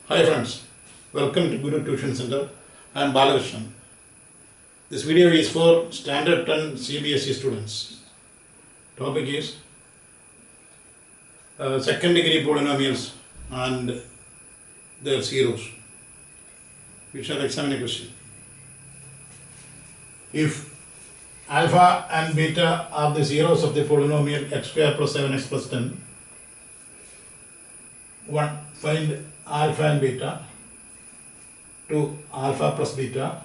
Hi friends, welcome to Guru Tuition Center. I am Balakrishnan. This video is for Standard 10 CBSE students. Topic is second degree polynomials and their zeros. We shall examine a question. If alpha and beta are the zeros of the polynomial x square plus 7x plus 10, 1. Find alpha and beta. 2. Alpha plus beta.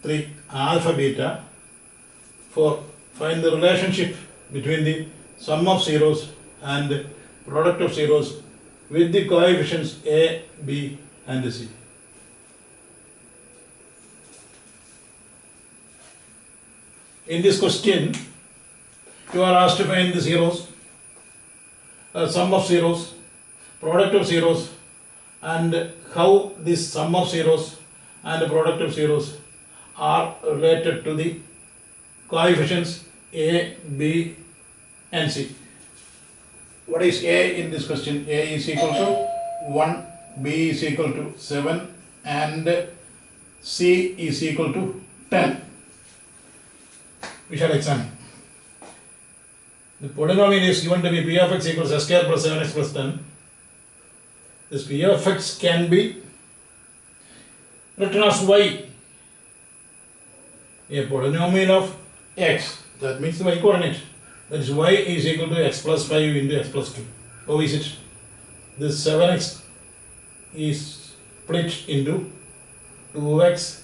3. Alpha beta. 4. Find the relationship between the sum of zeros and product of zeros with the coefficients a, b and c. In this question, you are asked to find the zeros, sum of zeros, product of zeros, and how this sum of zeros and product of zeros are related to the coefficients a, b and c. What is a in this question? A is equal to 1, b is equal to 7 and c is equal to 10. We shall examine. The polynomial is given to be p of x equals s square plus 7x plus 10. This p of x can be written as y, a polynomial of x, that means the y coordinate, that is y is equal to x plus 5 into x plus 2. How is it? This 7x is split into 2x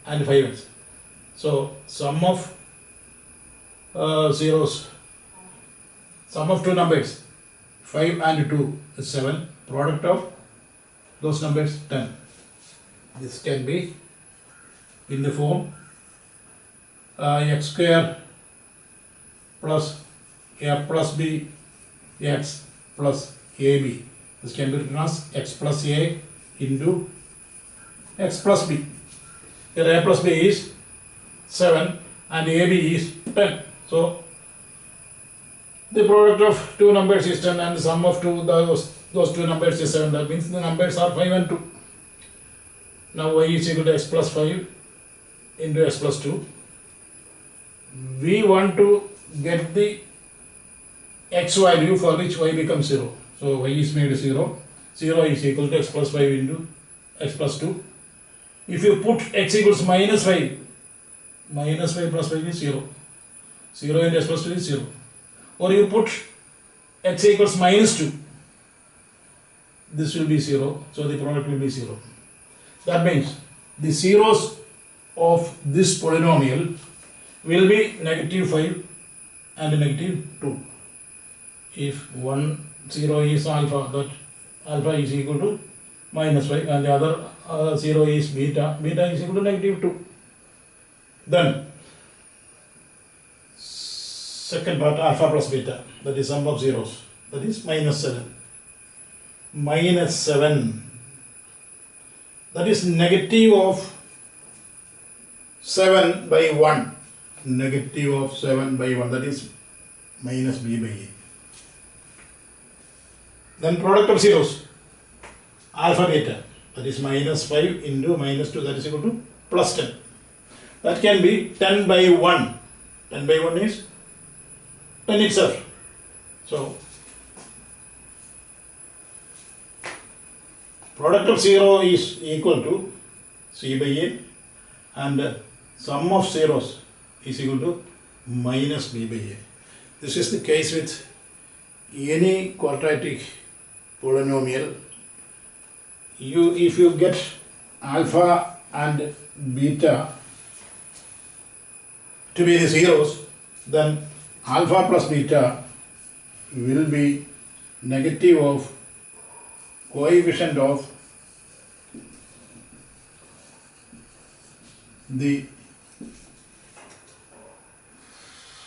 and 5x. So sum of zeros, sum of two numbers 5 and 2 is 7, product of those numbers 10. This can be in the form x square plus a plus b x plus ab. This can be written as x plus a into x plus b. Here a plus b is 7 and ab is 10. So the product of two numbers is 10 and the sum of those two numbers is 7. That means the numbers are 5 and 2. Now y is equal to x plus 5 into x plus 2. We want to get the x value for which y becomes 0. So y is made 0. 0 is equal to x plus 5 into x plus 2. If you put x equals minus 5, minus 5 plus 5 is 0. 0 into x plus 2 is 0. Or you put x equals minus 2. This will be 0. So the product will be 0. That means the zeros of this polynomial will be negative 5 and negative 2. If one 0 is alpha, that alpha is equal to minus 5 and the other 0 is beta, beta is equal to negative 2. Then second part, alpha plus beta, that is sum of zeros, that is minus 7. Minus 7, that is negative of 7 by 1. Negative of 7 by 1, that is minus b by a. Then product of zeros, alpha beta, that is minus 5 into minus 2, that is equal to plus 10. That can be 10 by 1. 10 by 1 is 10 itself. So product of 0 is equal to c by a and sum of zeros is equal to minus b by a. This is the case with any quadratic polynomial. If you get alpha and beta to be the zeros, then alpha plus beta will be negative of coefficient of the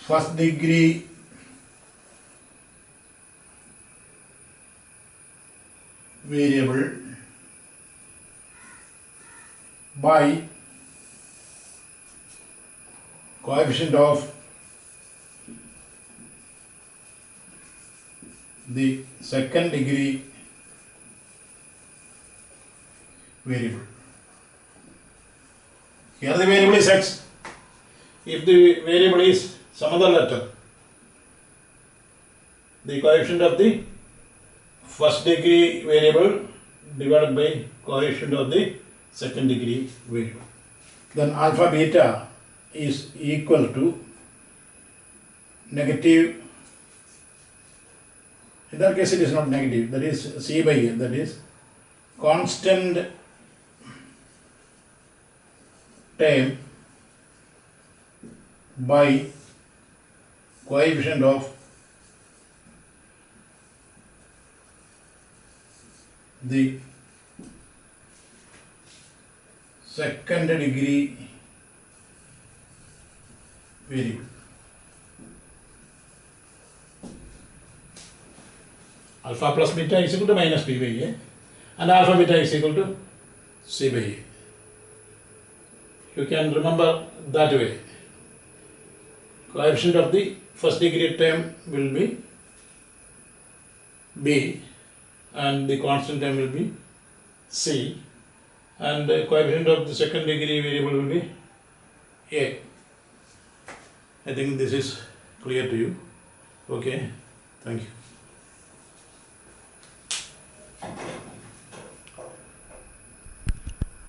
first degree variable by coefficient of the second degree variable. Here the variable is x. If the variable is some other letter, the coefficient of the first degree variable divided by coefficient of the second degree variable. Then alpha beta is equal to negative, in that case it is not negative, that is c by a, that is constant term by coefficient of the second degree variable. Alpha plus beta is equal to minus b by a, and alpha beta is equal to c by a. You can remember that way. Coefficient of the first degree term will be b, and the constant term will be c, and the coefficient of the second degree variable will be a. I think this is clear to you. Okay, thank you.